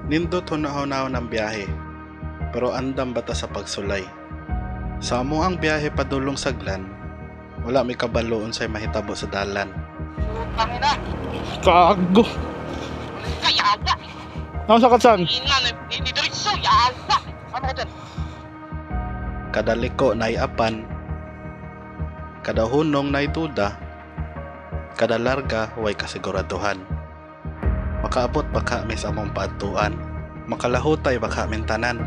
Nindot hunahon ng biyahe, pero andam bata sa pagsulay. Sa amo ang biyahe padulong saglan, wala may kabaloon sa'y mahitabo sa dalan. Tangina! Kago! Yawa! Ano sa katsan? Hindi diretso, yawa! Ano ka dyan? Kada liko na'y apan, kada hunong na'y duda, kada larga huway kasiguraduhan. Makaabot baka may sa among paadtuan, makalahutay baka mintanan.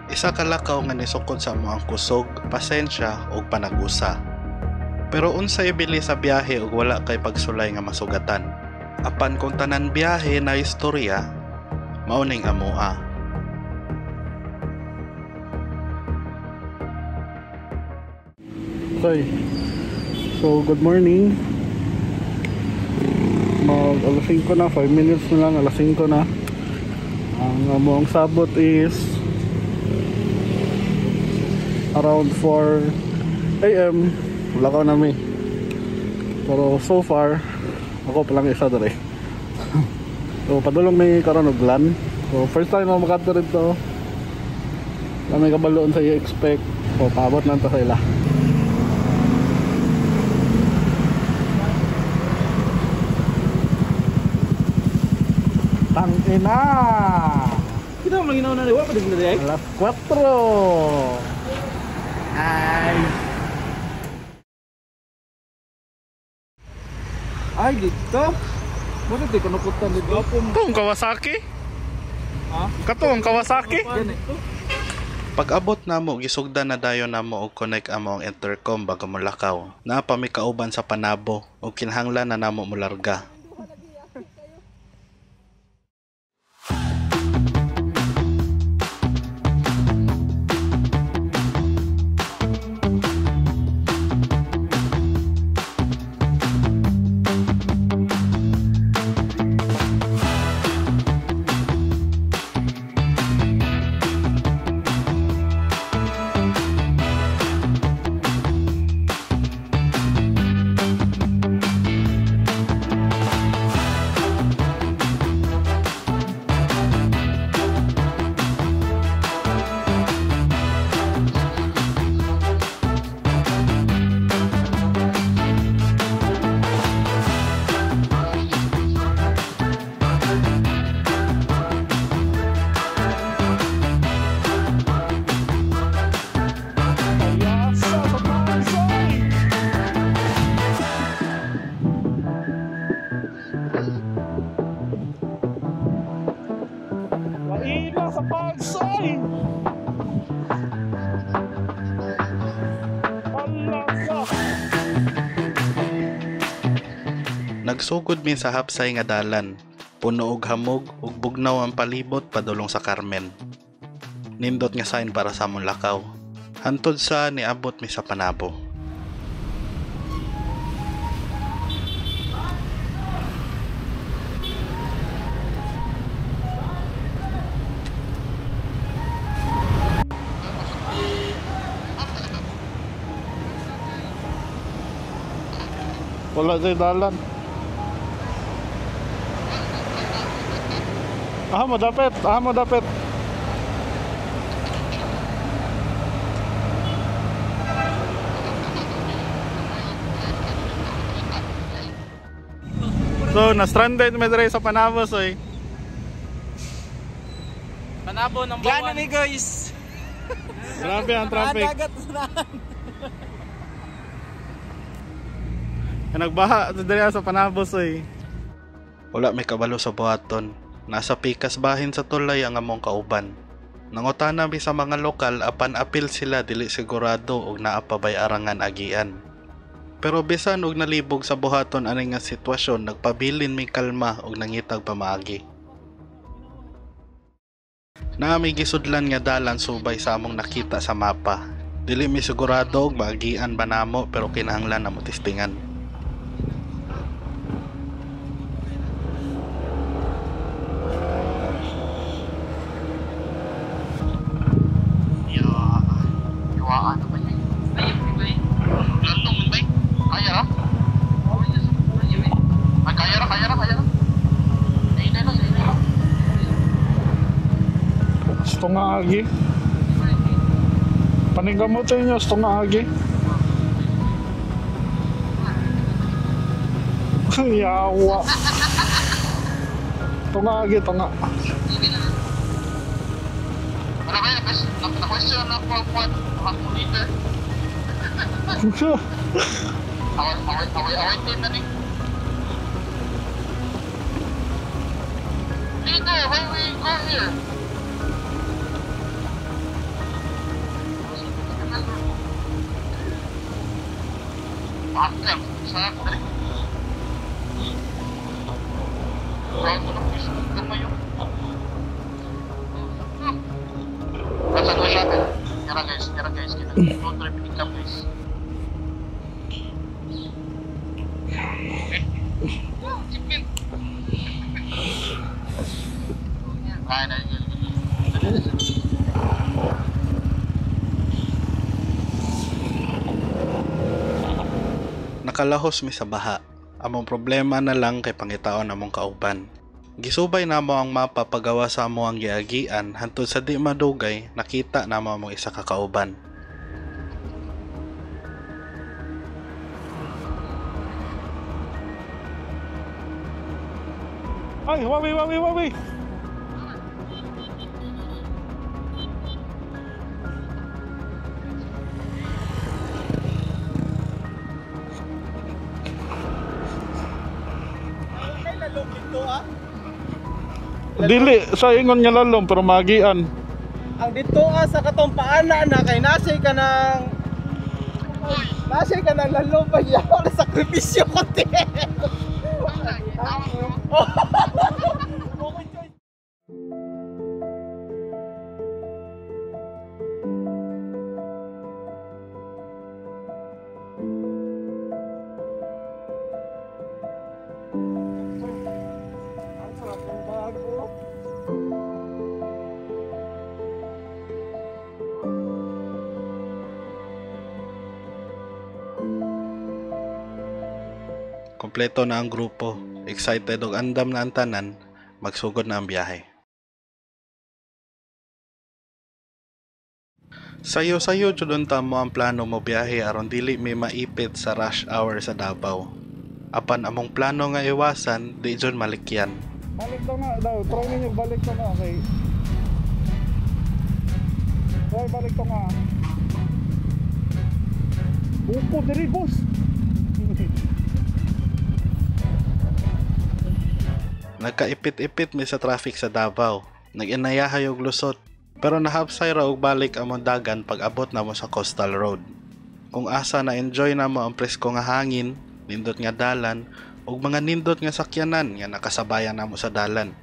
Isa kalakaw nga nisukod sa amo ang kusog, pasensya o panag-usa. Pero unsay bili sa biyahe ug wala kay pagsulay nga masugatan. Apan kung tanan biyahe na istorya, mauning amoa. Okay. So, good morning. Mag alas 5 na, 5 minutes na lang, alas 5 na. Ang among sabot is around 4 AM. Wala ka namin. Pero so far, ako palang isa dere. So, padulong may karon og lan. So, first time ako makadto rito. Wala may kabaloon sa i-expect. So, paabot lang ta sa ila. Tangina! Kita mo ginawa na rin, wala pa din na rin? Alas 4! Ay! Ay, dito? Bakit di kanukutan dito? Ito ang Kawasaki? Ha? Kato ang Kawasaki? Yan eh. Pag-abot namo gisugdan na dayon namo og connect amo ang intercom bago mo lakaw. Naa pa may kauban sa panabo ug kinahanglan na namo mularga. Maila sa Pagsay! Nagsugod mi sa hapsay nga dalan. Puno og hamog ug bugnaw ang palibot padulong sa Carmen. Nindot nga sign para sa among lakaw. Hantod sa niabot mi sa panabo. Wala sa'y dalan. Mo dapit. Mo dapit. So, na-stranded may dire sa Panabos, oy. Panabo ng bawang. Gana guys! Grabe ang traffic. Nagbaha dire sa Panabos, oy. Wala may kabalo sa buhaton. Nasa pikas bahin sa tulay ang among kauban. Nangutana mi sa mga lokal apan apil sila dili sigurado og naa pa bay arangan agian. Pero bisan og nalibog sa buhaton ani nga sitwasyon, nagpabilin mi kalma og nangitag pamaagi. Naami gisudlan nga dalan subay sa among nakita sa mapa. Dili mi sigurado og maagian ba namo pero kinahanglan namo testingan. Ano ba yun? Ayun, di ba eh? Lalong, di ba eh? Kaya ra? Ay, kaya ra. Ayun na lang. Tungaagi. Panigamutin nyo sa Tungaagi. Yawa. Tungaagi, tunga. Wala kaya, guys. Na-question na po ang leader. Away team na rin. Leader, why we go here? Pakam, saan ka rin? Saan ko lang gusto mo yun? Nasa ko siya. Kira guys. Don't try pick up guys. Chipin. Ay, Nakalahos mi sa baha. Among problema na lang kay pangitaon among kauban. Gisubay namo ang mapa pagawa sa amo ang giagian hantod sa di madugay nakita namo among isa ka kauban. Ay, wawi. Dili, sa ingon nga lalom pero magian. Ang dito sa katong paana na kay nasay ka ng lalo pa niya wala sakripisyo ko te. Ang sarap ng bago. Kompleto na ang grupo. Excited og andam na ang tanan. Magsugod na ang biyahe. Sayo-sayo jud mo ang plano mo biyahe aron dili may maipit sa rush hour sa Davao. Apan among plano nga iwasan, di jud malikyan. Balik to nga daw, try ninyo balik to nga okay. Try balik to nga. Upo diri boss. Nagkaipit-ipit mi sa traffic sa Davao. Nag-inayahay og lusot. Pero nahapsay ra og balik among dagan pag abot namo sa Coastal Road. Kung asa na enjoy namo ang presko nga hangin, nindot nga dalan, ug mga nindot nga sakyanan nga nakasabayan namo sa dalan.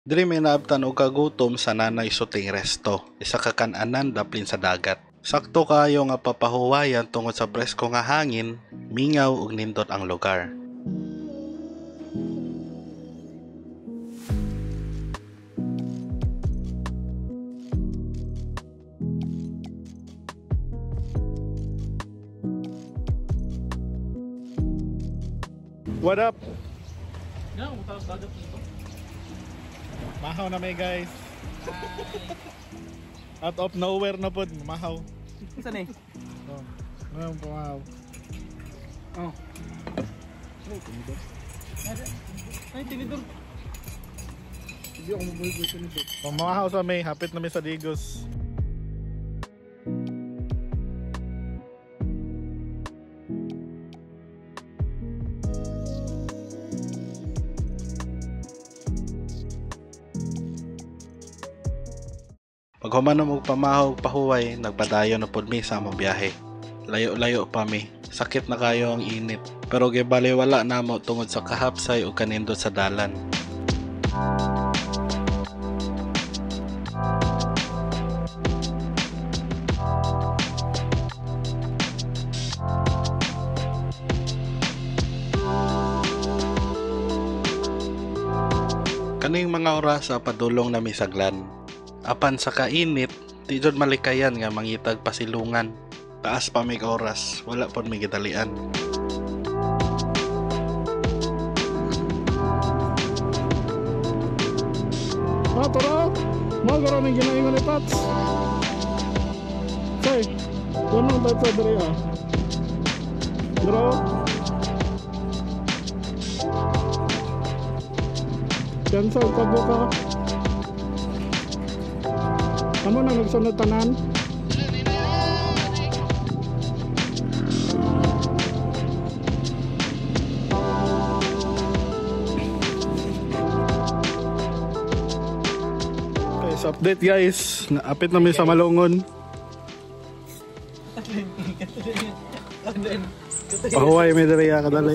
Diri may naabtan og kagutom sa Nanay Suting Resto, isa ka kan-anan daplin sa dagat. Sakto kaayo nga papahuwayan tungod sa presko nga hangin, mingaw ug nindot ang lugar. What up? Mahaw na may guys. Out of nowhere na pod, mahaw. Saan eh? Oh, ngayon pumahaw. Oh. Ay, tinidor. Hindi ako mabuhay tinidor. Pumahaw sa may, hapit na may sa Digos. Pag humanom og pamahog pahuway, nagpadayon na pud mi sa among biyahe. Layo-layo pa mi. Sakit na kayo ang init. Pero gibaliwala na mo tungod sa kahapsay o kanindot sa dalan. Kaning mga oras sa padulong na misaglan. Apan sa kainit, di jud malikayan nga mangitag pasilungan. Taas pa mig oras, wala pon mig gidalian. Tara! Magara ng ginaingon ni Pats. Say, punong tayo sa diri ah. Bro. Cancel pa buka. Amo na nagsunod tanan? Update guys, naapit namin sa Malungon. Pahuway may diriya kadali.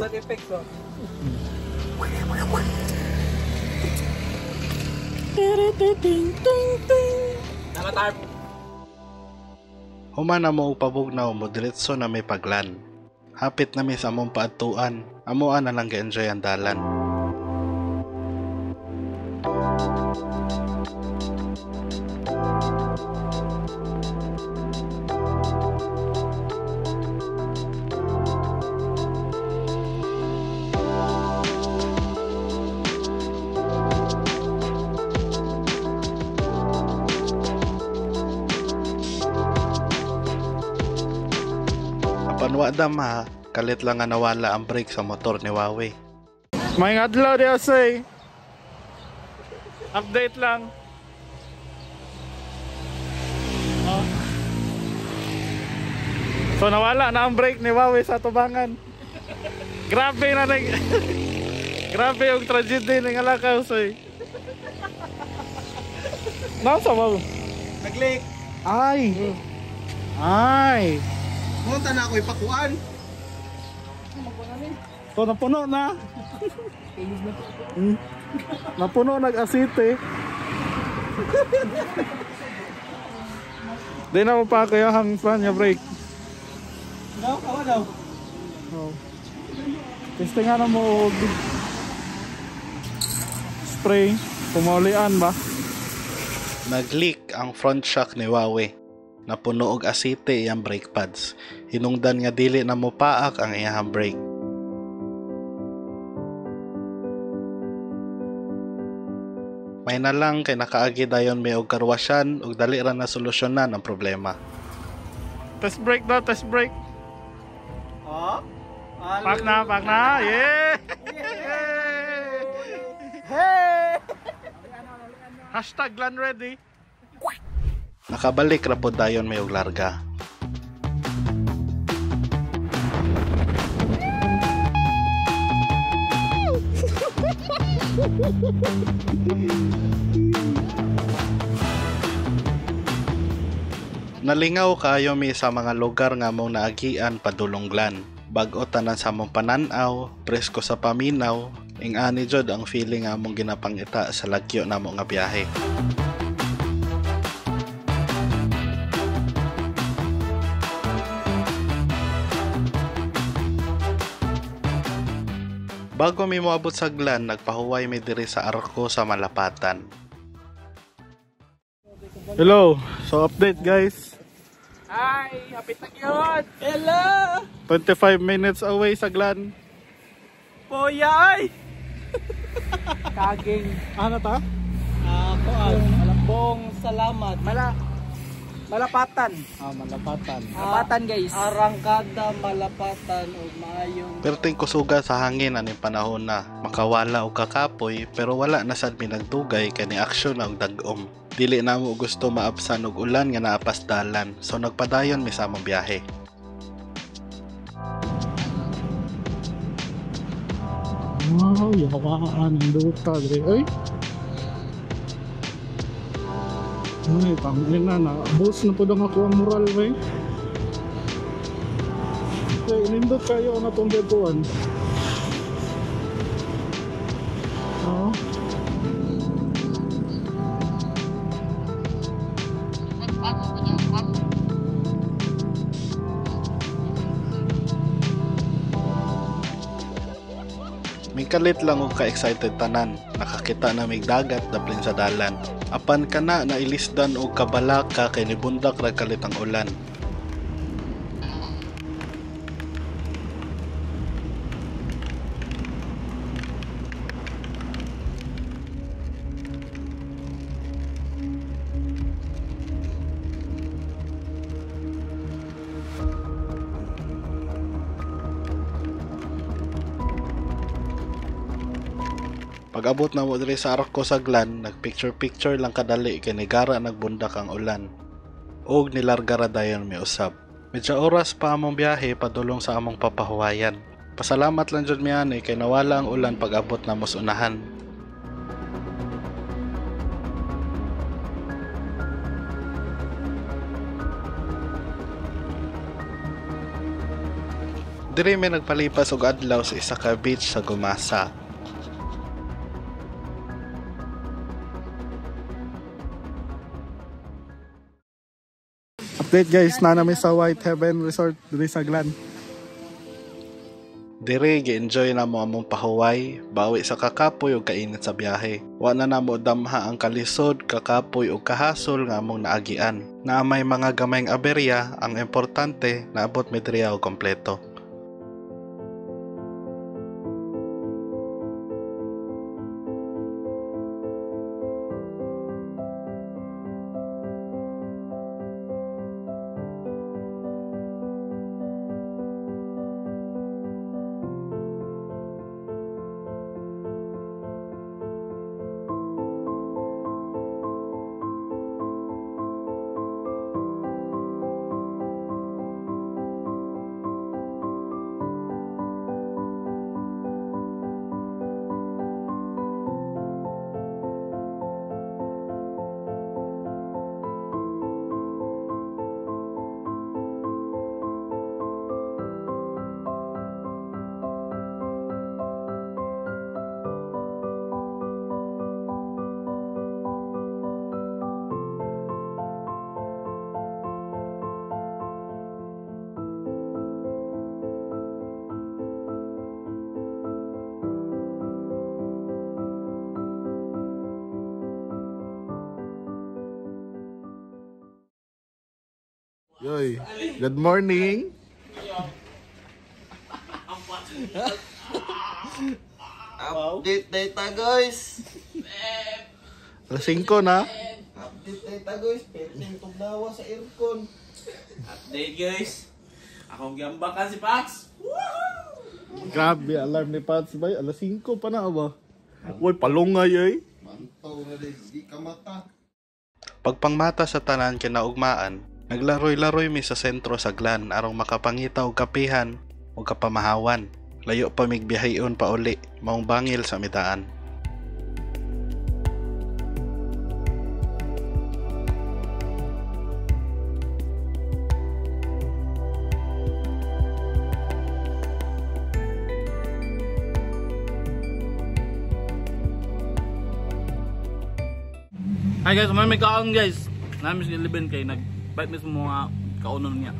Human na mo upabugnaw mo diretso na may paglan. Hapit namin sa among paadtuan, amuan na lang ga-enjoy ang dalan. Panwadam ha, kalit lang nga nawala ang brake sa motor ni Huawei. May adlaw diya say. Update lang. Oh. So nawala na ang brake ni Huawei sa tubangan. Grabe na grabe yung tragedy ng alakaw say. Nasa mo? Nag-leak. Ay. Ay. Munta na ako ipakuan. So napuno na. Napuno nag-asite. Di na mo pa kaya hang fan niya brake. No, kawa daw. Oh. Testing nga na mo spray. Pumaulian ba? Nag-leak ang front shock ni Huawei. Napuno og asite iyang brake pads. Hinungdan nga dili na mopaak ang iyang brake. May na lang kay nakaagi dayon may og karwasyan ug dali ra na solusyonan ang problema. Test brake daw, test brake. Oh. Pak na. Yeah! Hey! Hashtag land ready. Nakabalik ra pod dayon may og larga. Nalingaw kayo mi sa mga lugar nga mong naagian padulonglan. Bag-o tanan sa among pananaw, presko sa paminaw, ing ani jud ang feeling nga among ginapangita sa lagyo namo nga biyahe. Bago mi moabot sa Glan, nagpahuway mi diri sa Arco sa Malapatan. Hello, so update guys. Hi, hapit na yun. Hello. 25 minutes away sa Glan. Poyay. Kaging. Ano ta? Alambong salamat. Malapatan. Malapatan. Malapatan guys. Arangkada malapatan o maayong. Perting kusuga sa hangin aning panahon na makawala og kakapoy pero wala na sad mi nagdugay kani aksyon na og dag-om. Dili na mo gusto maabsan og ulan nga naapas dalan so nagpadayon mi sa among biyahe. Wow, yawaan ang duta dre. Oy. Ay, tangina na. Boost na po daw ako ang moral, may. Okay, inindot kayo na itong debuan. Oo. Mingkalit lang og ka-excited tanan, nakakita na mig dagat daplin sa dalan. Apan kana na ilisdan og kabalaka kay nibundak ra kalit ang ulan. Pag-abot na mo diri sa Arco Saglan, nagpicture-picture lang kadali kay nigara nagbundak ang ulan. Og nilarga ra dayon mi usab. Medyo oras pa among biyahe padulong sa among papahuwayan. Pasalamat lang jud mi ani kay nawala ang ulan pag-abot na mos unahan. Diri may nagpalipas og adlaw sa isa ka beach sa Gumasa. Update guys, na namin sa White Heaven Resort diri sa Glan. Dire gi-enjoy na mo among pahuway, bawi sa kakapoy ug kainit sa biyahe. Wa na namo damha ang kalisod, kakapoy ug kahasol nga among naagian. Na may mga gamayng aberya, ang importante naabot mi diri og kompleto. Yoy, good morning. Update data guys. Alas 5 na. Update data guys. Perting tugnawa sa aircon. Update guys. Akong giambakan si Pax. Grabe, alarm ni Pats bay. Alas 5 pa na ba? Uy, palungay ay. Mantaw na rin, di ka mata. Pagpangmata sa tanan kinaugmaan, naglaroy-laroy mi sa sentro sa Glan arong makapangita og kapihan o kapamahawan. Layo pa migbiyayon pa uli, maong bangil sa midaan. Hi guys, may kaon guys. Namin si Liben kay nag-bite mismo mga kaunon niya.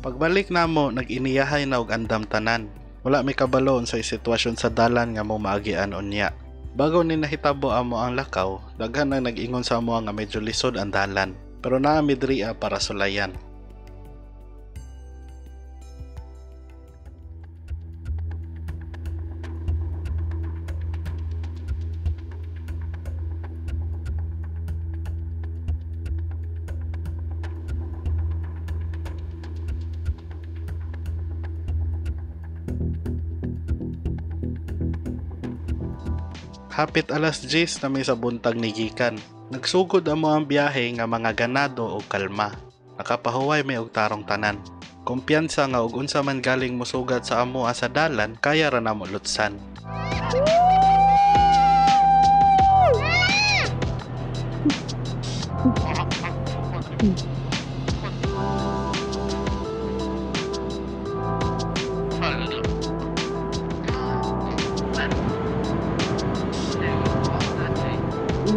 Pagbalik namo, nag-iniyahay na og andam tanan. Wala may kabalon sa sitwasyon sa dalan nga mo maagian unya. Bago ni nahitabo amo ang lakaw, daghan na nag-ingon sa amo nga medyo lisod ang dalan. Pero naami diriya para sulayan. Hapit alas 10 na may sa buntag ni gikan. Nagsugod amo ang biyahe nga mga ganado o kalma. nakapahuway may og tarong tanan. Kumpiyansa nga og unsa man galing musugad sa amo sa dalan, kaya ra namo lutsan.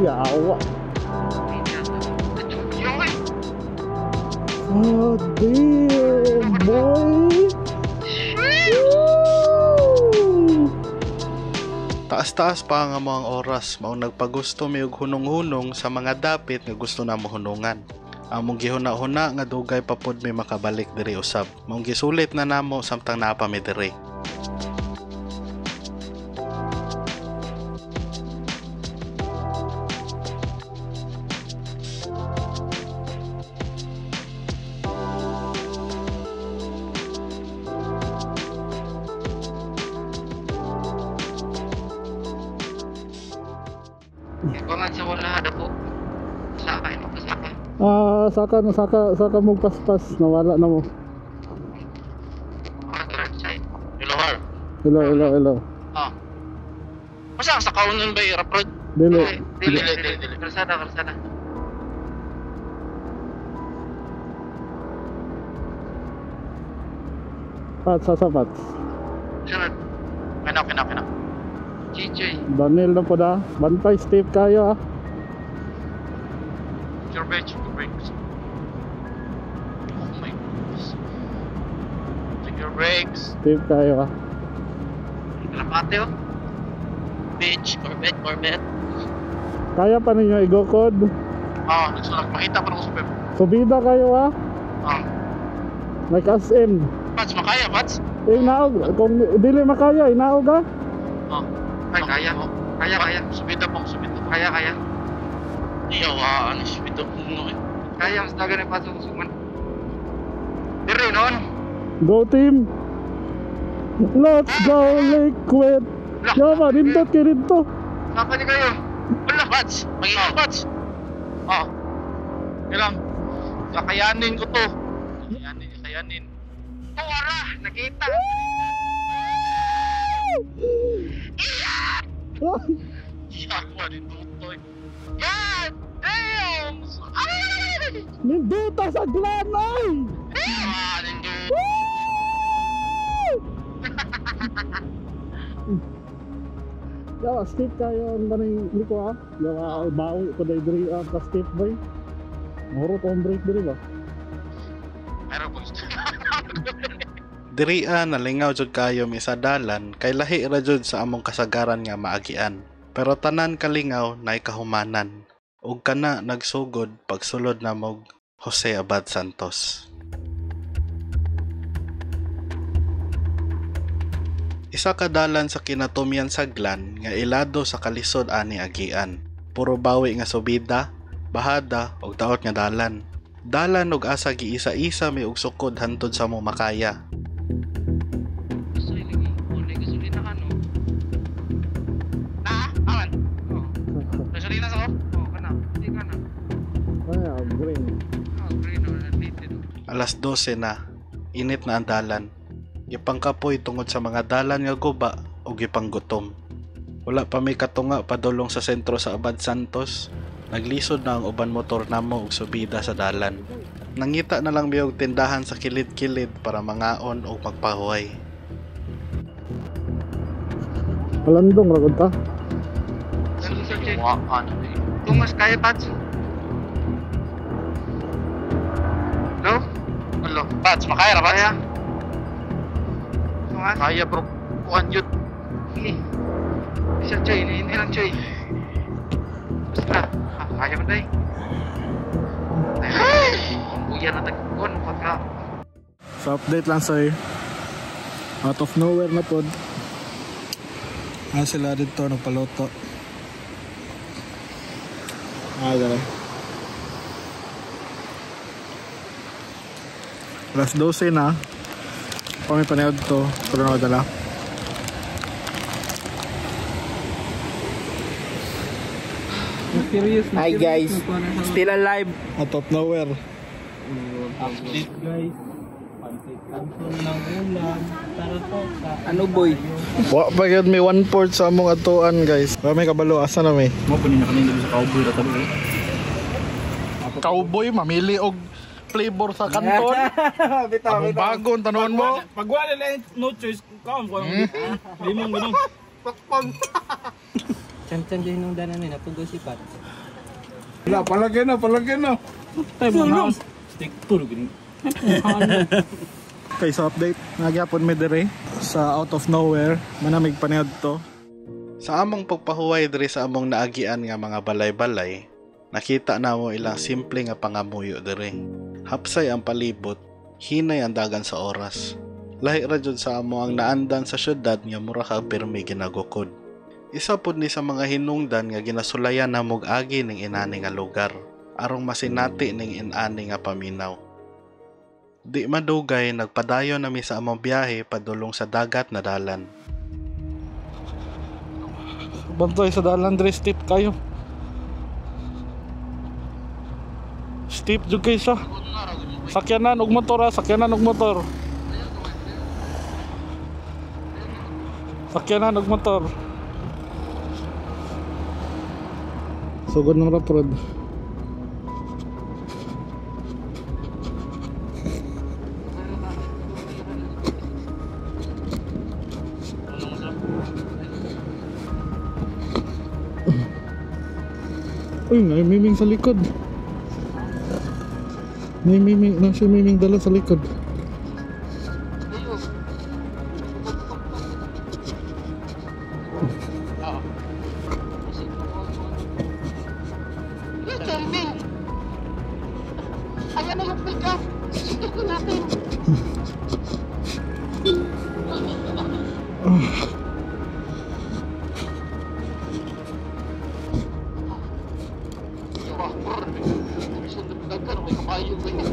Yawa. Oh, damn, boy. Taas-taas pa nga mga oras, mao nagpagusto mi og hunong-hunong sa mga dapit nga gusto na mohunungan. Among gihuna-huna nga dugay pa pod may makabalik diri usab. Mao gisulit na namo samtang napa mi diri. Ibangan sa wala na po. Sakay, sakay. Saka mo paspas, nawala na mo. Hello, Har. Hello. Ah. Masa sa kaunon ba yung road? Dili. Dili. Kalsada. Sasapat. Sunod. Kena. JJ. Daniel na po da. Bantay, Steve kayo ah. Your brakes. Oh my goodness. Check your brakes. Steve kayo ah. Kalapate oh. Bitch, Corvette. Kaya pa ninyo i-go-code. Nagsulat. Makita pa ako sa pep. Subida kayo ah. Like as in. Pats, makaya, Pats? Inaog. Kung dili makaya, inaog ah. Kaya. Subida. Kaya. Iyawa, subida ko mo eh. Kaya, mas taga na pasok suman. Dire noon. Go team. Let's go liquid. Yawa, dindot kayo dito. Sapa ni kayo? Wala, Pats. Mag-inom, Pats. Kailang. Kakayanin ko to. Kakayanin. Ora, nakita. Yawa din tutoy. God damn! Ay! Ninduta sa glanay! Yawa, Steve kayo ang ganang liko ah. Yawa, bawi ko na diri ka Steve boy. Moro ko ang break diri ba? Pero gusto. Diri nalingaw jud kayo mi sa dalan kay lahi ra jud sa among kasagaran nga maagian. Pero tanan kalingaw na kahumanan. Ug kana nagsugod pagsulod na mog Jose Abad Santos. Isa ka dalan sa kinatumyan saglan nga ilado sa kalisod ani agian. Puro bawi nga subida, bahada ug taot nga dalan. Dalan ug asa giisa-isa mi og sukod hantod sa mo makaya. Gasolina sa ko? Kana. Hindi kana. Green. Green or related. Alas 12 na, init na ang dalan. Ipangkapoy tungod sa mga dalan nga guba o gipanggutom. Wala pa may katunga padulong sa sentro sa Abad Santos. Naglisod na ang uban motor namo og subida sa dalan. Nangita na lang biyog tindahan sa kilid-kilid para mangaon o magpahuway. Alandong ragod ta. Tumas kaya, Pats? Hello, Pats, makaya na, Pats? Kaya, bro. Kuhan yun. Isa, Choy. Hindi lang, Choy. Basta, kaya mo tayo. Ang buya na tagkon, pagka. Sa update lang sir. Out of nowhere na pod. Sila dito nagpaluto. Dala. Alas 12 na. Kung may panayod to, pero nakadala. Hi guys, still alive. Out of nowhere. Update guys. Pancit canton ng ulam. Tara po sa... Ano boy? Wa pa yun may 1/4 sa among atuan guys. Wa may kabalo asa na may. Mo pa niya kanina sa cowboy ra tabi. Cowboy mamili og flavor sa kanton. Bitaw, Ang bagong tanon mo. Pag wala lang no choice, kaon ko ang limong ganun. Chan-chan din nung danan nila. Pugo si Pat. Wala palagyan na. Tay mo house. Stick to gini. Okay, sa update, nagyapon mi dire sa out of nowhere, manamig paniad to. Sa among pagpahuway diri sa among naagian nga mga balay-balay, nakita namo ilang simple nga pangamuyo diri. Hapsay ang palibot, hinay ang dagan sa oras. Lahi ra jud sa amo ang naandan sa syudad nga mura ka pirmi ginagukod. Isa pud ni sa mga hinungdan nga ginasulayan namog agi ning inani nga lugar, arong masinati ning inani nga paminaw. Di madugay nagpadayon nami sa among biyahe padulong sa dagat na dalan. Bantay sa dalan dire steep kayo. Steep jud kay sa. Sakyanan og motor ha, sakyanan og motor. Sakyanan og motor. Sugod ng raprod. Uy, may miming sa likod. May miming, nasa miming dala sa likod. Ayan na yung pika. Ito natin. May kabayo ba yun?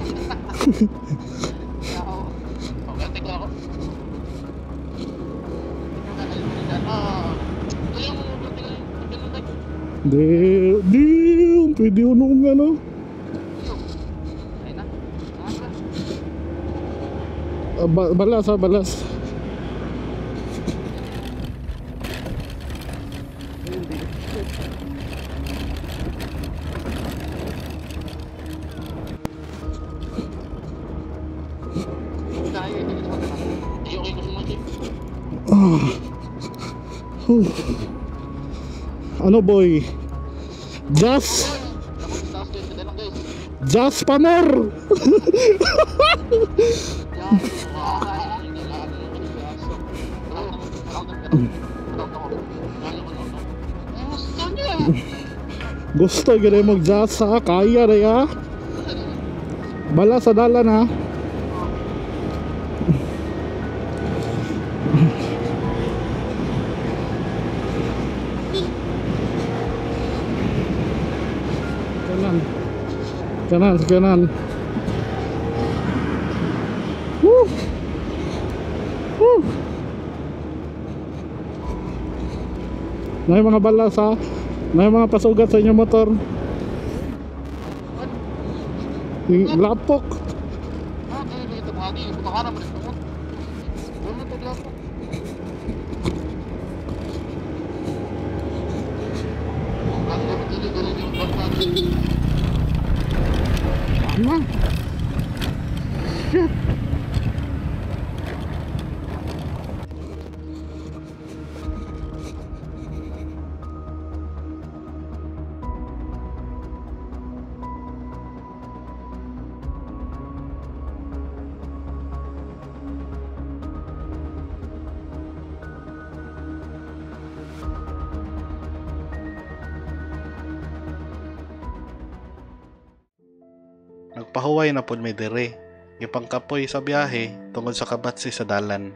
Pagkating ako. Pwede unong ano. Balas ha, balas. Ano boy? Just Panor. Gusto gani mo just sa kaya ra ya. Bala sa dalan ha. Kanan. Woo! Woo! May mga balas ha. May mga pasugat sa inyong motor. Yung lapok. Ano? Shit. Nagpahuway na pud mi dire. Gipangkapoy sa biyahe tungod sa kabatsi sa dalan.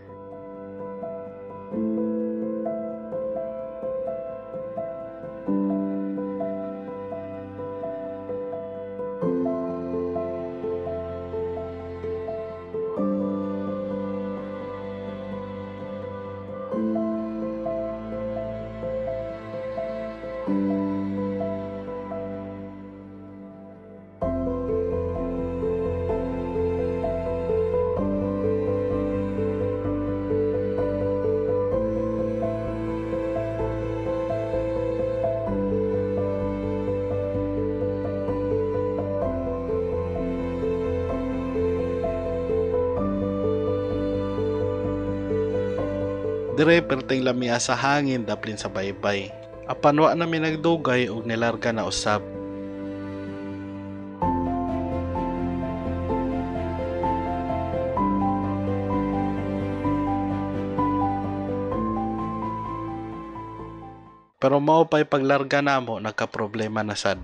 Dire perting lamia sa hangin daplin sa baybay. Apan wa nami nagdugay ug nilarga na usab. Pero mao pa'y paglarga namo nagka-problema na sad.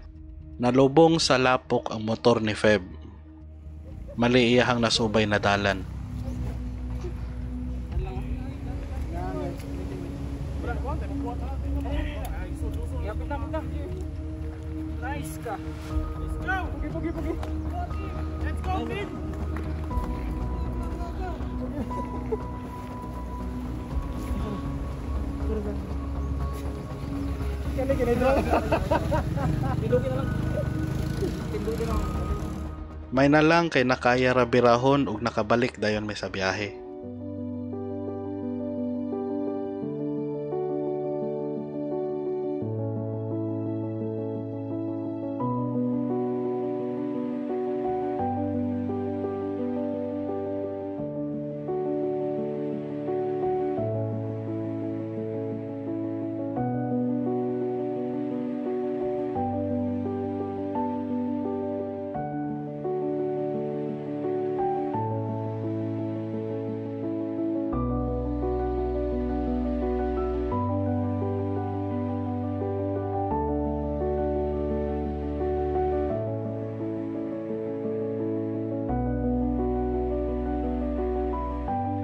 Nalubong sa lapok ang motor ni Feb. Mali iyahang nasubay na dalan. Nice ka. Let's go. Pugi. Let's go, Finn. May na lang kay nakaya ra birahon ug nakabalik dayon may sa biyahe.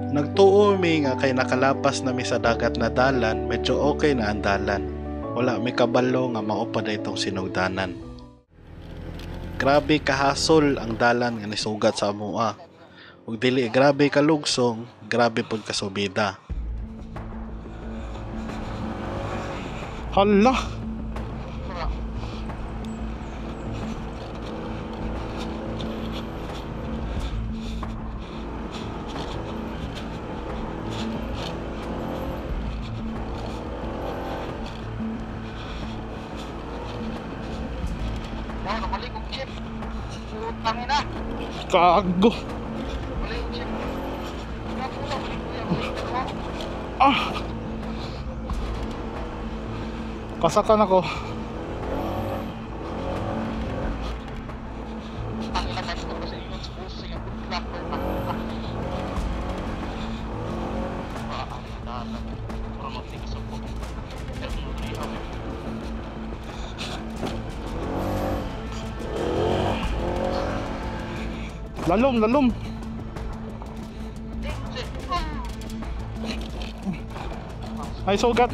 Nagtuo mi nga kay nakalapas na mi sa dagat na dalan, medyo okay na ang dalan. Wala mi kabalo nga mao pa itong sinugdanan. Grabe kahasol ang dalan nga nisugat sa amoa. Ug dili grabe kalugsong, grabe pud kasubida. Hala. Maligog chip. Putang ina. Kago. Maligog chip. Ah. Kasakan ako. Ang ilakas ko kasi yun sa puso yung butlak ko yung makutak. Ang dalan. Para magtigis ako. Pero muli ako. Lalom. Naisugat.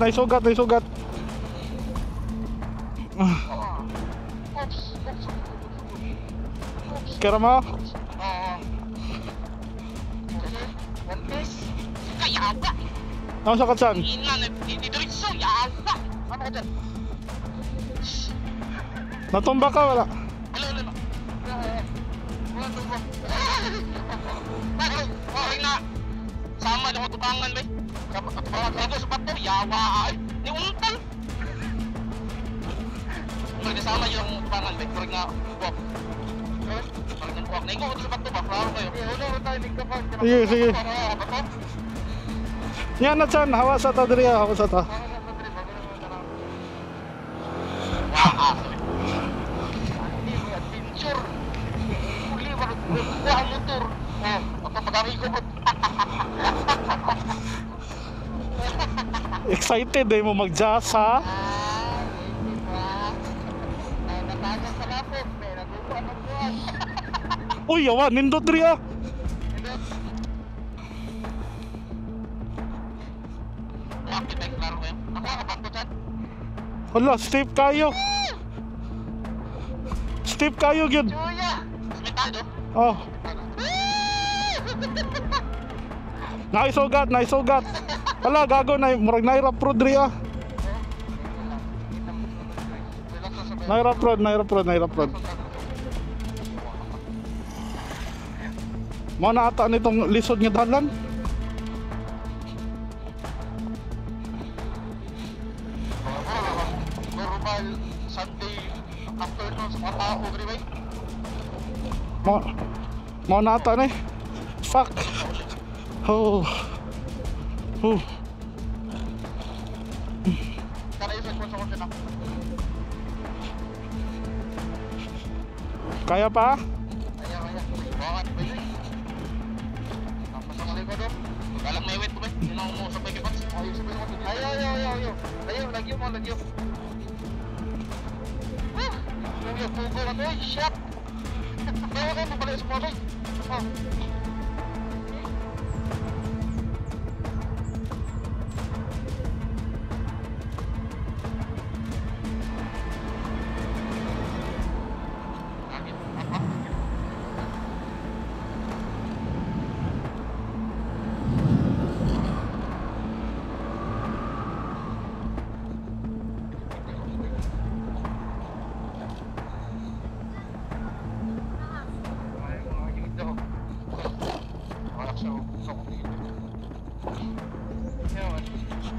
Kira mo? One piece. Kayaga. Ano sa katsan? Didiritso. Yaga. Ano ka dyan? Natumba ka wala? Ano. Wala tumbo. Okay na. Sama na ako tutangan ba? Ako sa bato. Yawa ay. Ni untang. Sama yung tutangan ba? Kurang na buwak. Kurang na buwak. Naiko ko sa bato ba? Klaro kayo. Ano tayo nagkapan? Sige. Yan na chan. Hawa sa ta diri. Hawa sa ta. Adventure. Uli ba? Ang motor. Pagkapagami ko ba? Excited mo mag-jazz ha? Natagas sa lapot. May naguguan ng buwan. Uy, yawa, nindot diri ah. Bakit ay klaro kayo? Ako dyan. Hala, Steve kayo gyud. Juya! Smitado? Oh. Naisugat. Hala, gago na murag nairap prod diri ah. Nairap prod. Mo na ata nitong lisod nga dalan. Normal Sunday afternoon sa mga tao, Gribay. Mo na ata ni. Fuck. Oh. likod sa kanya na. Kaya pa? Ayaw. Bakit ba yun? Tapos ang likod doon. Galang may wet ko ba? Yun ang umusap may kipats. Ayaw. Lagyo mo. Lagyo, pugo na to. Shit! Kaya kayo mabalik sa mga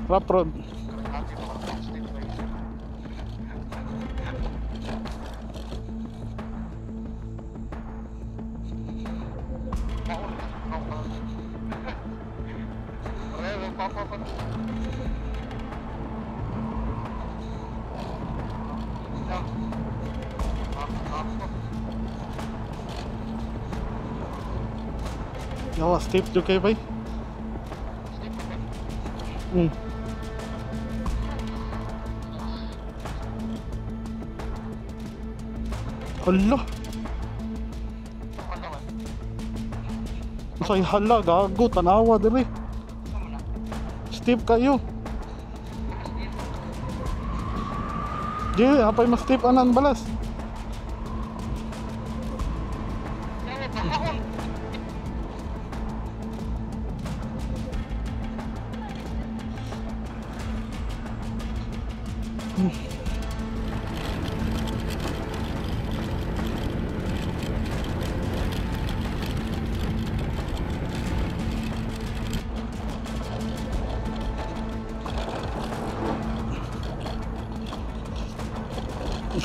Rough road. Yawa, steep juga kayo, bay? Hala. Masay hala, gago, tanawa diri. Steep kayo. Di, apay mas steep anan balas.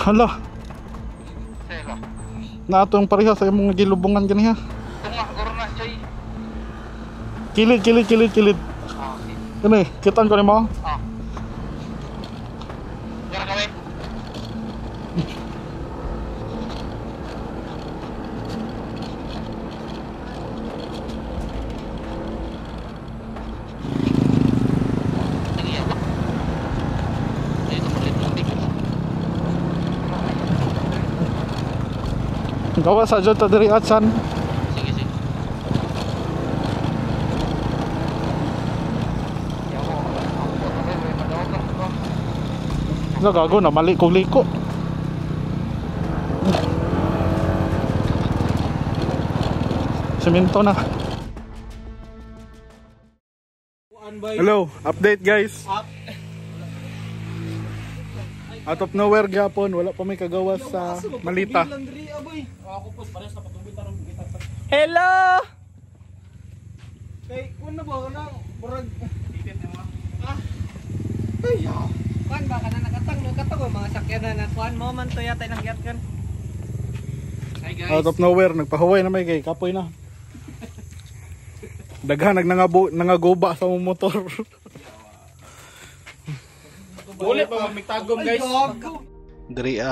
Hala. Sela. Na atong pareha sa imong gilubungan ganiha. Tunga, guro na, Joy. Kilid. Okay. Kani, kitan ko nimo. Gara gawe. Gawa sa jud ta diri atsan. Sige. Gago na mali kog liko. Semento na. Hello, update guys. Out of nowhere gapon, wala pa may kagawas sa Malita. Hello! Kay, kung na ba na, murag... Kuan ba ka na nakatang, no? Katang mga sakyan na kuan mo man to yata nangyat kan. Hi guys. Out of nowhere, nagpahuway na may kay kapoy na. Daghan nangagoba sa mong motor. Ulit pa magtagom guys. Diri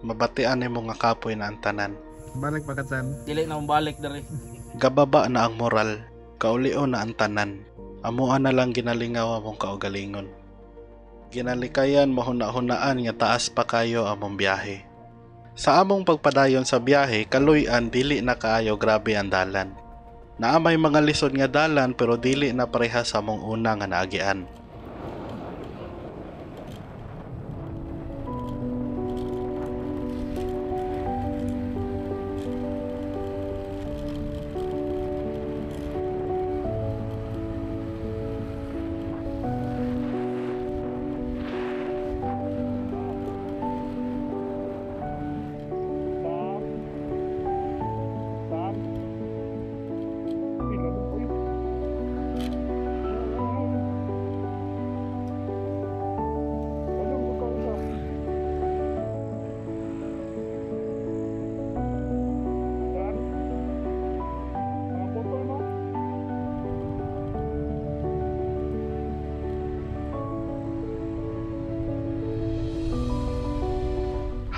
mabatian nimo nga kapoy na ang tanan. Balik pakatsan. Dili na mabalik diri. Gababa na ang moral, kaulio na ang tanan. Amuan na lang ginalingaw among kaugalingon. Ginalikayan mahuna-hunaan nga taas pa kayo among biyahe. Sa among pagpadayon sa biyahe, kaluy-an dili na kaayo grabe ang dalan. Naamay mga lisod nga dalan pero dili na parehas sa among una nga naagian.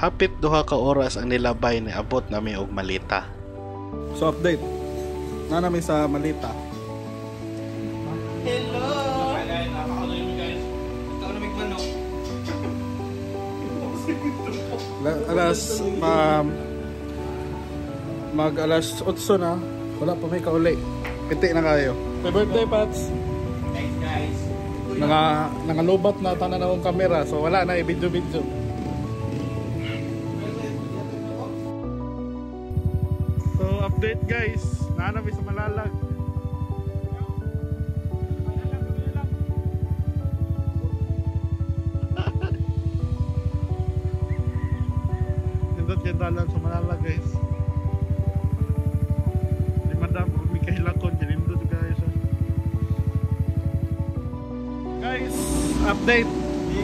Hapit duha ka oras ang nilabay ni abot nami og Malita. So update. Na namin sa Malita. Hello! Guys. Ikaw na may manok. Mag alas 8 na. Wala pa may kauli. Piti na kayo. My birthday, Pats. Thanks guys. Nangalubat na tanan akong kamera. So wala na i-video-video. So update guys. Naanami sa Malalag. Nindot yung dalan sa Malalag guys. Di madam, may kahilakon. Nindot guys. Guys, update.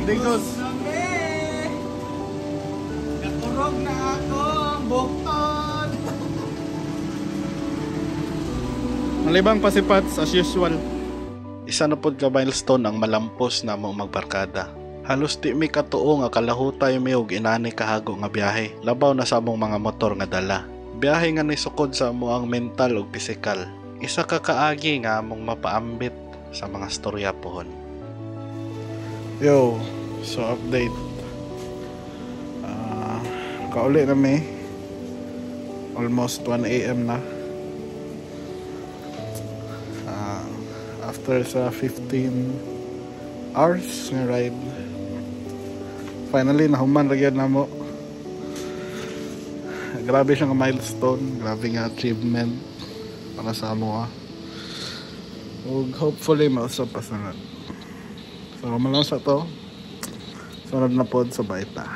Digos. Nakurog na ako ang bukton. Malibang pa si Pats as usual. Isa na pod ka milestone ang malampos na mo magbarkada. Halos di mi katuo nga kalahutay mi og inani kahago nga biyahe. Labaw na sa among mga motor nga dala. Biyahe nga nisukod sa amoang mental ug pisikal. Isa ka kaagi nga among mapaambit sa mga storya pohon. Yo, so update. Kauli na mi. Almost 1 AM na. After sa 15 hours nga ride, finally nahuman ra gyud namo. Grabe siyang milestone, grabe nga achievement para sa amo. Ug hopefully mausap pa sunod. So malang sa to, sunod na pod sa baita.